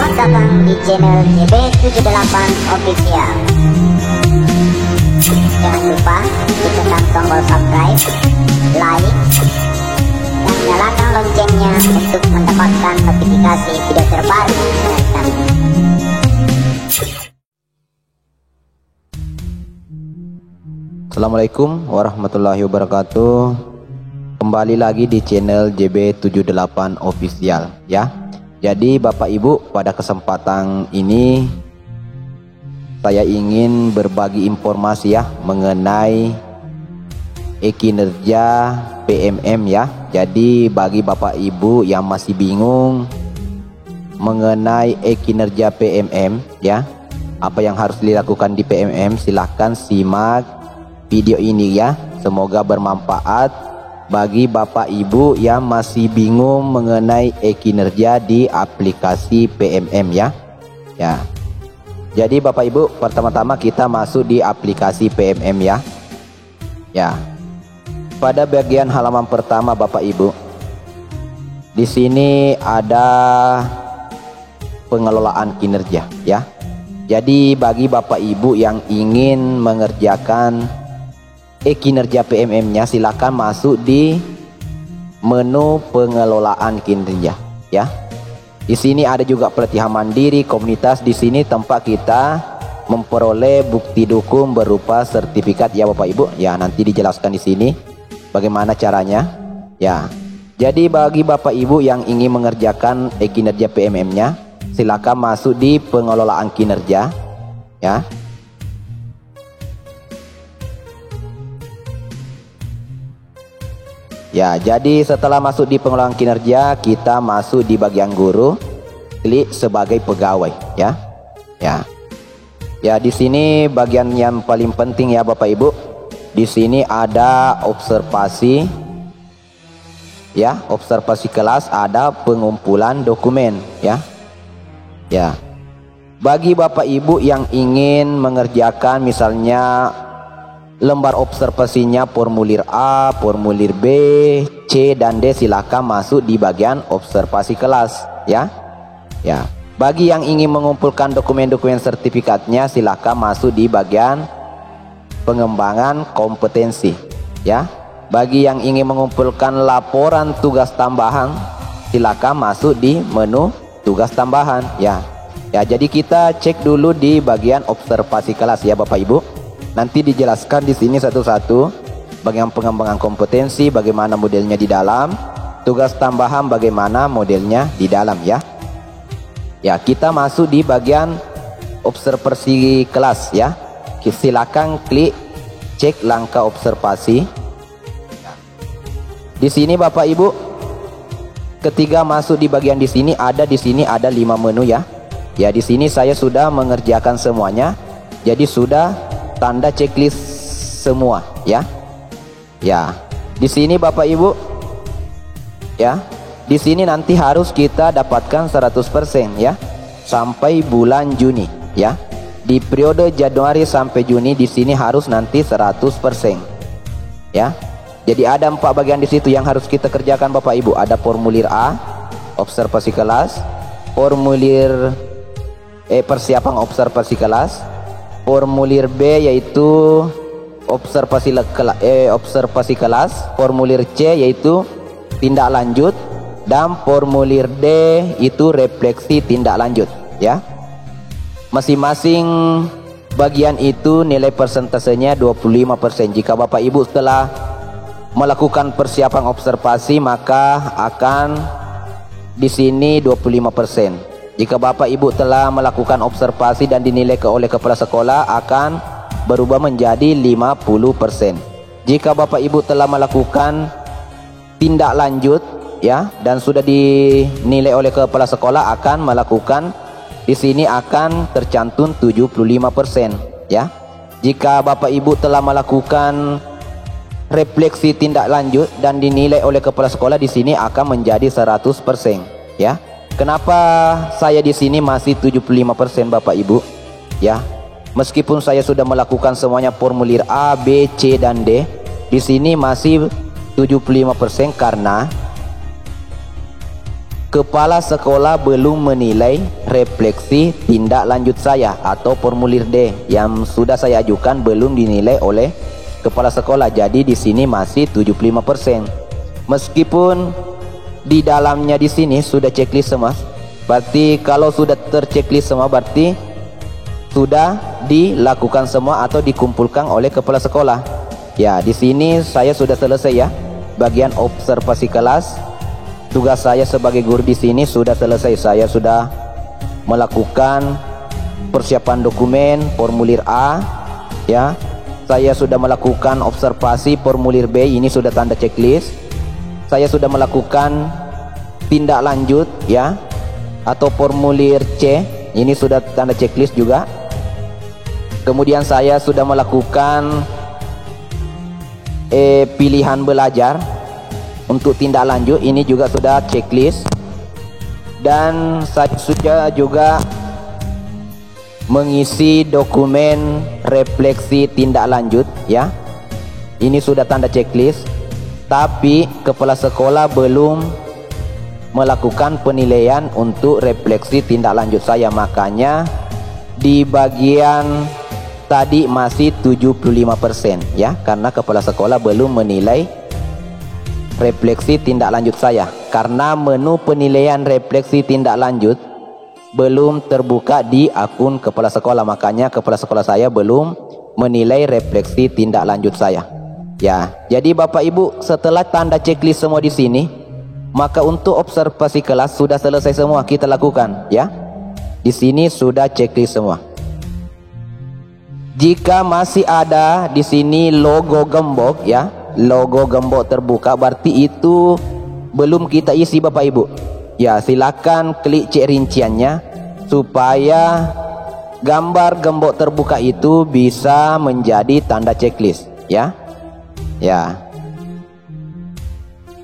Selamat datang di channel JB78 Official. Jangan lupa tekan tombol subscribe, like, dan nyalakan loncengnya untuk mendapatkan notifikasi video terbaru dari kami. Assalamualaikum warahmatullahi wabarakatuh. Kembali lagi di channel JB78 Official ya. Jadi Bapak Ibu, pada kesempatan ini saya ingin berbagi informasi ya mengenai kinerja PMM ya. Jadi bagi Bapak Ibu yang masih bingung mengenai kinerja PMM ya, apa yang harus dilakukan di PMM, silahkan simak video ini ya. Semoga bermanfaat bagi Bapak Ibu yang masih bingung mengenai kinerja di aplikasi PMM ya. Ya. Jadi Bapak Ibu, pertama-tama kita masuk di aplikasi PMM ya. Ya. Pada bagian halaman pertama Bapak Ibu, di sini ada pengelolaan kinerja ya. Jadi bagi Bapak Ibu yang ingin mengerjakan kinerja PMM-nya, silakan masuk di menu pengelolaan kinerja ya. Di sini ada juga pelatihan mandiri, komunitas. Di sini tempat kita memperoleh bukti dukung berupa sertifikat ya Bapak Ibu. Ya, nanti dijelaskan di sini bagaimana caranya ya. Jadi bagi Bapak Ibu yang ingin mengerjakan kinerja PMM-nya, silakan masuk di pengelolaan kinerja ya. Ya, jadi setelah masuk di pengelolaan kinerja, kita masuk di bagian guru, klik sebagai pegawai ya. Ya. Ya, di sini bagian yang paling penting ya Bapak Ibu. Di sini ada observasi ya, observasi kelas, ada pengumpulan dokumen ya. Ya. Bagi Bapak Ibu yang ingin mengerjakan misalnya lembar observasinya formulir A, formulir B, C, dan D, silakan masuk di bagian observasi kelas ya. Ya. Bagi yang ingin mengumpulkan dokumen-dokumen sertifikatnya, silakan masuk di bagian pengembangan kompetensi ya. Bagi yang ingin mengumpulkan laporan tugas tambahan, silakan masuk di menu tugas tambahan ya. Ya, jadi kita cek dulu di bagian observasi kelas ya Bapak Ibu. Nanti dijelaskan di sini satu-satu bagian pengembangan kompetensi, bagaimana modelnya di dalam, tugas tambahan bagaimana modelnya di dalam ya. Ya, kita masuk di bagian observasi kelas ya. Silakan klik cek langkah observasi. Di sini Bapak Ibu, ketika masuk di bagian di sini ada 5 menu ya. Ya, di sini saya sudah mengerjakan semuanya. Jadi sudah tanda checklist semua ya. Ya, di sini Bapak Ibu ya, di sini nanti harus kita dapatkan 100% ya sampai bulan Juni ya. Di periode Januari sampai Juni di sini harus nanti 100% ya. Jadi ada 4 bagian di situ yang harus kita kerjakan Bapak Ibu. Ada formulir A, observasi kelas, formulir persiapan observasi kelas, formulir B yaitu observasi kelas, formulir C yaitu tindak lanjut, dan formulir D itu refleksi tindak lanjut ya. Masing-masing bagian itu nilai persentasenya 25%. Jika Bapak Ibu setelah melakukan persiapan observasi, maka akan di sini 25%. Jika Bapak Ibu telah melakukan observasi dan dinilai oleh kepala sekolah, akan berubah menjadi 50%. Jika Bapak Ibu telah melakukan tindak lanjut ya dan sudah dinilai oleh kepala sekolah, akan melakukan di sini akan tercantum 75% ya. Jika Bapak Ibu telah melakukan refleksi tindak lanjut dan dinilai oleh kepala sekolah, di sini akan menjadi 100% ya. Kenapa saya di sini masih 75% Bapak Ibu ya? Meskipun saya sudah melakukan semuanya formulir A, B, C, dan D, di sini masih 75% karena kepala sekolah belum menilai refleksi tindak lanjut saya atau formulir D yang sudah saya ajukan belum dinilai oleh kepala sekolah. Jadi di sini masih 75%. Meskipun di dalamnya di sini sudah checklist semua. Berarti kalau sudah terchecklist semua berarti sudah dilakukan semua atau dikumpulkan oleh kepala sekolah. Ya, di sini saya sudah selesai ya. Bagian observasi kelas. Tugas saya sebagai guru di sini sudah selesai. Saya sudah melakukan persiapan dokumen formulir A ya. Saya sudah melakukan observasi formulir B, ini sudah tanda checklist. Saya sudah melakukan tindak lanjut ya atau formulir C, ini sudah tanda checklist juga. Kemudian saya sudah melakukan pilihan belajar untuk tindak lanjut, ini juga sudah checklist. Dan saya sudah juga mengisi dokumen refleksi tindak lanjut ya, ini sudah tanda checklist. Tapi kepala sekolah belum melakukan penilaian untuk refleksi tindak lanjut saya, makanya di bagian tadi masih 75% ya, karena kepala sekolah belum menilai refleksi tindak lanjut saya. Karena menu penilaian refleksi tindak lanjut belum terbuka di akun kepala sekolah, makanya kepala sekolah saya belum menilai refleksi tindak lanjut saya ya. Jadi Bapak Ibu, setelah tanda checklist semua di sini, maka untuk observasi kelas sudah selesai semua kita lakukan ya. Di sini sudah checklist semua. Jika masih ada di sini logo gembok ya, logo gembok terbuka, berarti itu belum kita isi Bapak Ibu. Ya, silakan klik cek rinciannya supaya gambar gembok terbuka itu bisa menjadi tanda checklist ya. Ya.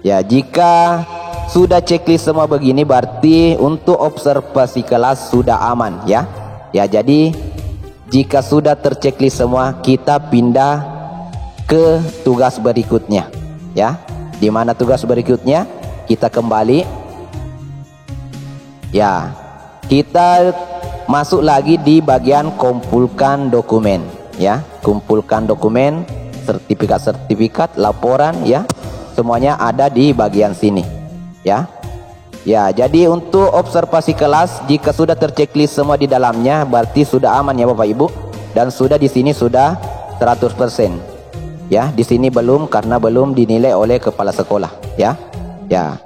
Ya, jika sudah checklist semua begini berarti untuk observasi kelas sudah aman ya. Ya, jadi jika sudah terchecklist semua, kita pindah ke tugas berikutnya ya. Di mana tugas berikutnya? Kita kembali ya. Kita masuk lagi di bagian kumpulkan dokumen ya. Kumpulkan dokumen, sertifikat-sertifikat, laporan ya. Semuanya ada di bagian sini ya. Ya, jadi untuk observasi kelas jika sudah terchecklist semua di dalamnya berarti sudah aman ya Bapak Ibu, dan sudah di sini sudah 100%. Ya, di sini belum karena belum dinilai oleh kepala sekolah ya. Ya.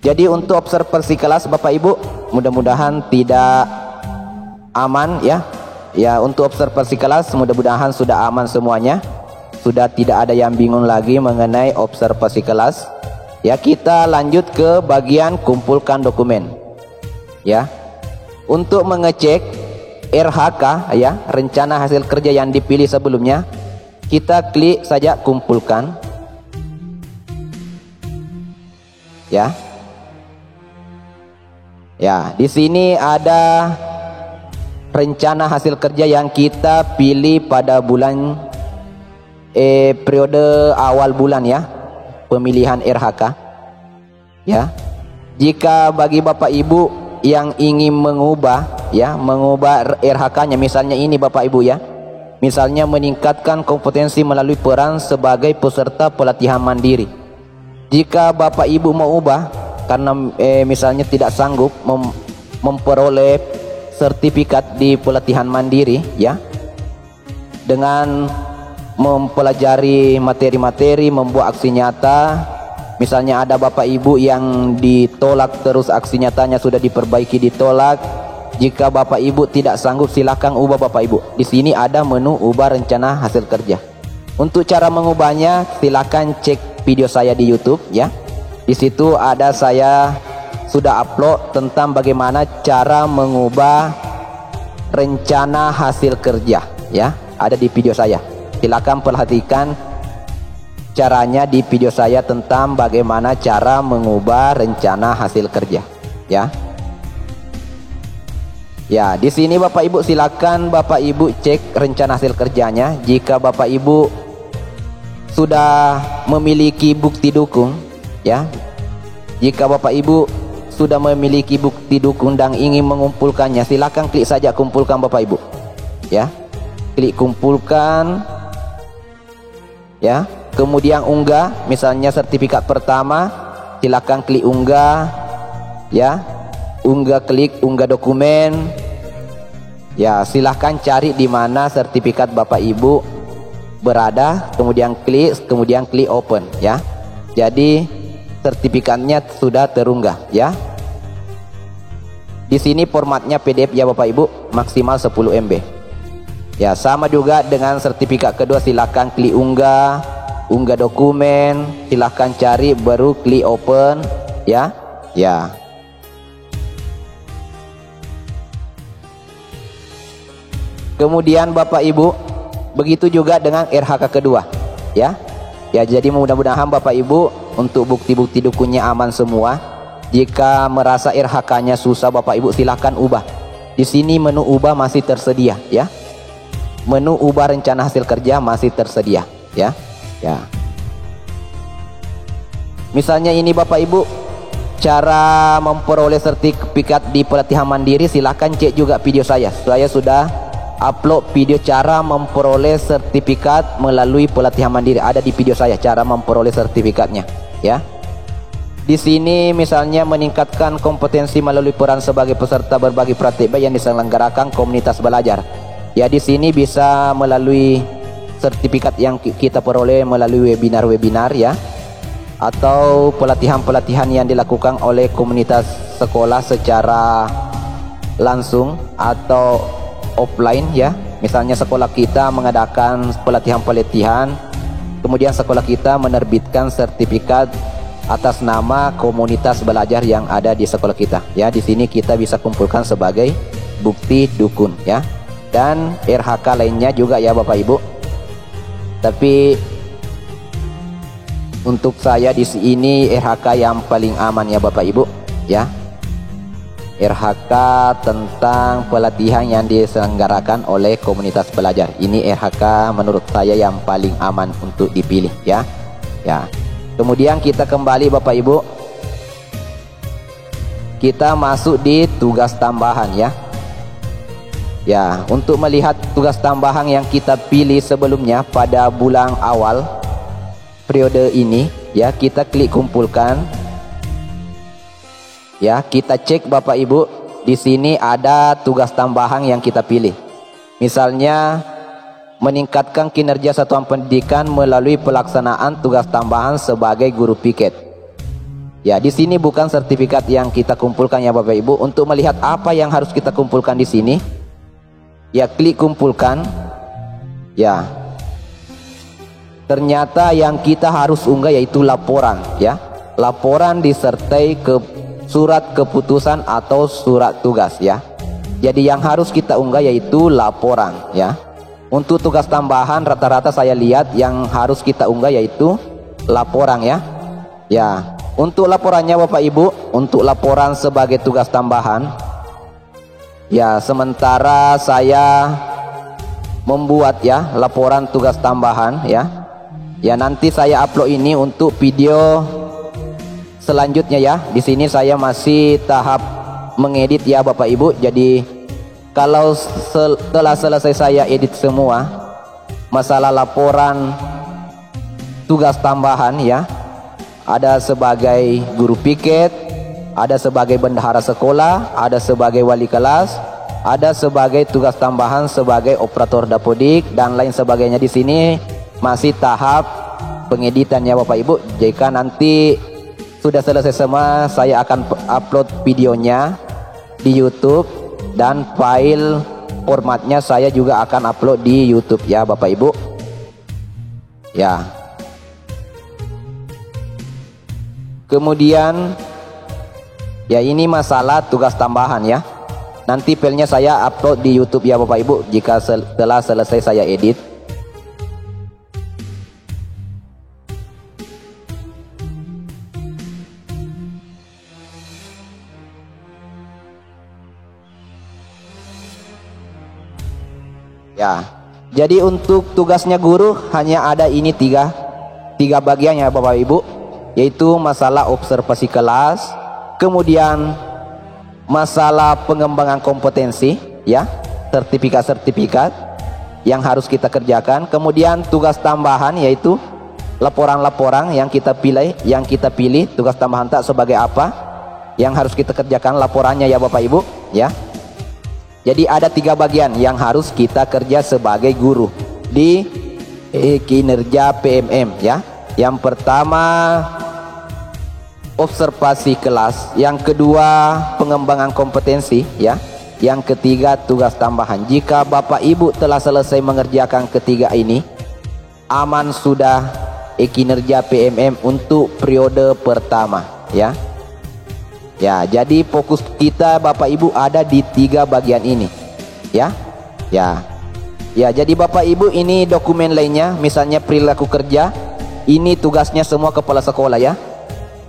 Jadi untuk observasi kelas Bapak Ibu mudah-mudahan tidak aman ya. Ya, untuk observasi kelas mudah-mudahan sudah aman semuanya. Sudah tidak ada yang bingung lagi mengenai observasi kelas. Ya, kita lanjut ke bagian kumpulkan dokumen. Ya. Untuk mengecek RHK ya, rencana hasil kerja yang dipilih sebelumnya, kita klik saja kumpulkan. Ya. Ya, di sini ada rencana hasil kerja yang kita pilih pada bulan periode awal bulan ya. Pemilihan RHK ya. Jika bagi Bapak Ibu yang ingin mengubah ya, mengubah RHK-nya, misalnya ini Bapak Ibu ya, misalnya meningkatkan kompetensi melalui peran sebagai peserta pelatihan mandiri. Jika Bapak Ibu mau ubah karena misalnya tidak sanggup memperoleh sertifikat di pelatihan mandiri ya, dengan mempelajari materi-materi, membuat aksi nyata. Misalnya ada Bapak Ibu yang ditolak terus aksi nyatanya sudah diperbaiki ditolak. Jika Bapak Ibu tidak sanggup silakan ubah Bapak Ibu. Di sini ada menu ubah rencana hasil kerja. Untuk cara mengubahnya silakan cek video saya di YouTube ya. Di situ ada saya sudah upload tentang bagaimana cara mengubah rencana hasil kerja ya. Ada di video saya. Silakan perhatikan caranya di video saya tentang bagaimana cara mengubah rencana hasil kerja ya. Ya, di sini Bapak Ibu silakan Bapak Ibu cek rencana hasil kerjanya. Jika Bapak Ibu sudah memiliki bukti dukung ya. Jika Bapak Ibu sudah memiliki bukti dukun dan ingin mengumpulkannya, silakan klik saja kumpulkan Bapak Ibu. Ya. Klik kumpulkan. Ya. Kemudian unggah, misalnya sertifikat pertama, silakan klik unggah. Ya. Unggah, klik unggah dokumen. Ya, silahkan cari di mana sertifikat Bapak Ibu berada, kemudian klik open ya. Jadi sertifikatnya sudah terunggah ya. Di sini formatnya PDF ya Bapak Ibu, maksimal 10 MB. Ya, sama juga dengan sertifikat kedua, silahkan klik unggah dokumen, silahkan cari baru klik open ya. Ya. Kemudian Bapak Ibu, begitu juga dengan RHK kedua ya. Ya, jadi mudah-mudahan Bapak Ibu untuk bukti-bukti dukunnya aman semua. Jika merasa RHK-nya susah Bapak Ibu, silahkan ubah. Di sini menu ubah masih tersedia ya. Menu ubah rencana hasil kerja masih tersedia ya. Ya. Misalnya ini Bapak Ibu, cara memperoleh sertifikat di pelatihan mandiri, silahkan cek juga video saya. Saya sudah upload video cara memperoleh sertifikat melalui pelatihan mandiri, ada di video saya cara memperoleh sertifikatnya ya. Di sini misalnya meningkatkan kompetensi melalui peran sebagai peserta berbagi praktik baik yang diselenggarakan komunitas belajar. Ya, di sini bisa melalui sertifikat yang kita peroleh melalui webinar-webinar ya, atau pelatihan-pelatihan yang dilakukan oleh komunitas sekolah secara langsung atau offline ya. Misalnya sekolah kita mengadakan pelatihan-pelatihan, kemudian sekolah kita menerbitkan sertifikat atas nama komunitas belajar yang ada di sekolah kita ya. Di sini kita bisa kumpulkan sebagai bukti dukun ya, dan RHK lainnya juga ya Bapak Ibu. Tapi untuk saya di sini RHK yang paling aman ya Bapak Ibu ya. RHK tentang pelatihan yang diselenggarakan oleh komunitas belajar. Ini RHK menurut saya yang paling aman untuk dipilih ya. Ya. Kemudian kita kembali Bapak Ibu. Kita masuk di tugas tambahan ya. Ya, untuk melihat tugas tambahan yang kita pilih sebelumnya pada bulan awal periode ini ya, kita klik kumpulkan. Ya, kita cek Bapak Ibu, di sini ada tugas tambahan yang kita pilih. Misalnya meningkatkan kinerja satuan pendidikan melalui pelaksanaan tugas tambahan sebagai guru piket. Ya, di sini bukan sertifikat yang kita kumpulkan ya Bapak Ibu. Untuk melihat apa yang harus kita kumpulkan di sini, ya klik kumpulkan. Ya. Ternyata yang kita harus unggah yaitu laporan ya. Laporan disertai ke surat keputusan atau surat tugas ya. Jadi yang harus kita unggah yaitu laporan ya. Untuk tugas tambahan rata-rata saya lihat yang harus kita unggah yaitu laporan ya. Ya, untuk laporannya Bapak Ibu, untuk laporan sebagai tugas tambahan, ya sementara saya membuat ya laporan tugas tambahan ya. Ya, nanti saya upload ini untuk video selanjutnya ya. Di sini saya masih tahap mengedit ya Bapak Ibu. Jadi kalau setelah selesai saya edit semua masalah laporan tugas tambahan ya, ada sebagai guru piket, ada sebagai bendahara sekolah, ada sebagai wali kelas, ada sebagai tugas tambahan sebagai operator dapodik dan lain sebagainya. Di sini masih tahap pengeditannya Bapak Ibu. Jika nanti sudah selesai semua, saya akan upload videonya di YouTube. Dan file formatnya saya juga akan upload di YouTube ya Bapak Ibu. Ya. Kemudian ya ini masalah tugas tambahan ya. Nanti filenya saya upload di YouTube ya Bapak Ibu jika setelah selesai saya edit. Ya, jadi untuk tugasnya guru hanya ada ini tiga bagian ya Bapak Ibu, yaitu masalah observasi kelas, kemudian masalah pengembangan kompetensi ya, sertifikat-sertifikat yang harus kita kerjakan. Kemudian tugas tambahan yaitu laporan-laporan yang kita pilih tugas tambahan tak sebagai apa yang harus kita kerjakan laporannya ya Bapak Ibu ya. Jadi ada 3 bagian yang harus kita kerja sebagai guru di kinerja PMM ya. Yang pertama observasi kelas, yang kedua pengembangan kompetensi ya, yang ketiga tugas tambahan. Jika Bapak Ibu telah selesai mengerjakan ketiga ini, aman sudah kinerja PMM untuk periode pertama ya. Ya, jadi fokus kita Bapak Ibu ada di 3 bagian ini ya. Ya, jadi Bapak Ibu ini dokumen lainnya, misalnya perilaku kerja, ini tugasnya semua kepala sekolah ya,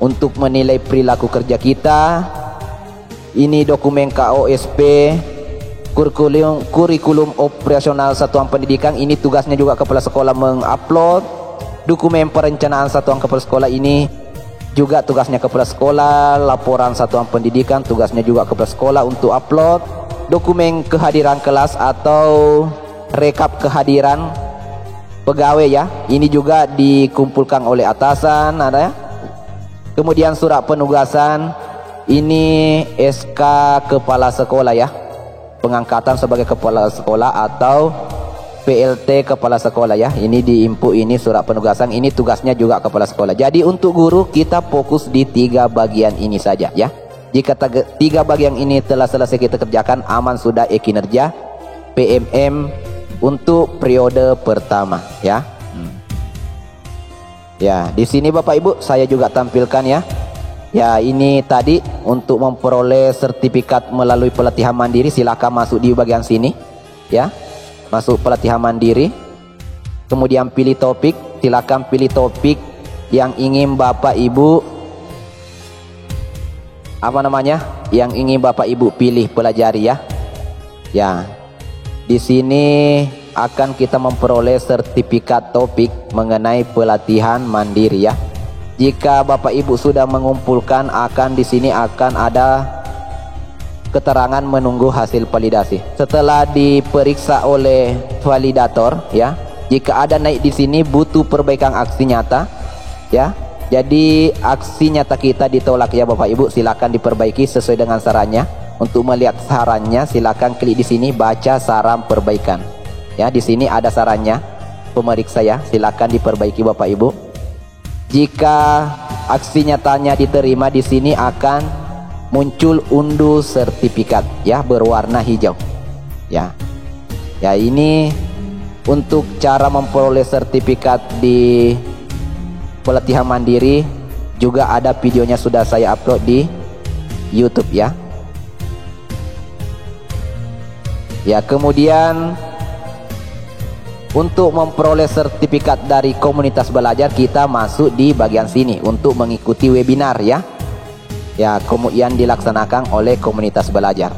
untuk menilai perilaku kerja kita. Ini dokumen KOSP, kurikulum operasional satuan pendidikan, ini tugasnya juga kepala sekolah mengupload. Dokumen perencanaan satuan kepala sekolah, ini juga tugasnya kepala sekolah. Laporan satuan pendidikan, tugasnya juga kepala sekolah untuk upload. Dokumen kehadiran kelas atau rekap kehadiran pegawai ya, ini juga dikumpulkan oleh atasan ada ya. Kemudian surat penugasan, ini SK kepala sekolah ya, pengangkatan sebagai kepala sekolah atau PLT kepala sekolah ya, ini di input, ini surat penugasan, ini tugasnya juga kepala sekolah. Jadi untuk guru kita fokus di 3 bagian ini saja ya. Jika 3 bagian ini telah selesai kita kerjakan, aman sudah kinerja PMM untuk periode pertama ya. Ya, di sini Bapak Ibu saya juga tampilkan ya. Ya, ini tadi untuk memperoleh sertifikat melalui pelatihan mandiri, silakan masuk di bagian sini ya. Masuk pelatihan mandiri. Kemudian pilih topik, silakan pilih topik yang ingin Bapak Ibu yang ingin Bapak Ibu pilih pelajari ya. Ya. Di sini akan kita memperoleh sertifikat topik mengenai pelatihan mandiri ya. Jika Bapak Ibu sudah mengumpulkan, di sini akan ada keterangan menunggu hasil validasi. Setelah diperiksa oleh validator ya, jika ada naik di sini butuh perbaikan aksi nyata ya. Jadi aksi nyata kita ditolak ya Bapak Ibu, silakan diperbaiki sesuai dengan sarannya. Untuk melihat sarannya silakan klik di sini baca saran perbaikan. Ya, di sini ada sarannya pemeriksa ya, silakan diperbaiki Bapak Ibu. Jika aksi nyatanya diterima, di sini akan muncul unduh sertifikat ya berwarna hijau. Ya. Ya, ini untuk cara memperoleh sertifikat di pelatihan mandiri, juga ada videonya sudah saya upload di YouTube ya. Ya, kemudian untuk memperoleh sertifikat dari komunitas belajar, kita masuk di bagian sini untuk mengikuti webinar ya. Ya, kemudian dilaksanakan oleh komunitas belajar.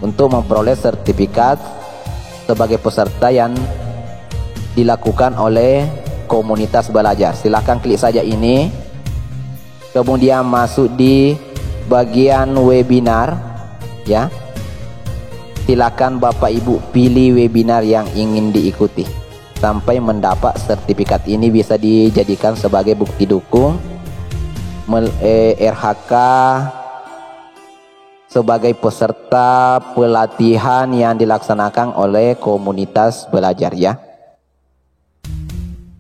Untuk memperoleh sertifikat sebagai peserta yang dilakukan oleh komunitas belajar, silakan klik saja ini. Kemudian masuk di bagian webinar ya. Silakan Bapak Ibu pilih webinar yang ingin diikuti sampai mendapat sertifikat. Ini bisa dijadikan sebagai bukti dukung RHK sebagai peserta pelatihan yang dilaksanakan oleh komunitas belajar ya.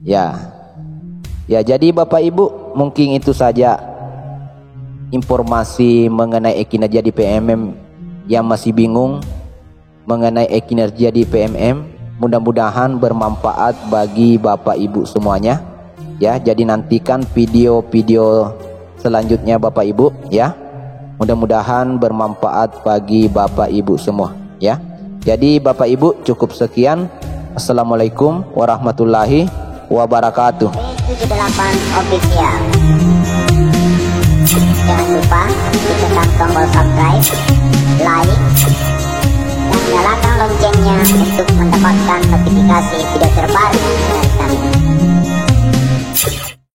Ya, jadi Bapak Ibu mungkin itu saja informasi mengenai kinerja di PMM. Yang masih bingung mengenai kinerja di PMM, mudah-mudahan bermanfaat bagi Bapak Ibu semuanya ya. Jadi nantikan video-video selanjutnya Bapak Ibu ya. Mudah-mudahan bermanfaat bagi Bapak Ibu semua ya. Jadi Bapak Ibu cukup sekian. Assalamualaikum warahmatullahi wabarakatuh. B78 Official. Jangan lupa ditekan tombol subscribe, like, dan nyalakan loncengnya untuk mendapatkan notifikasi video terbaru dari kami.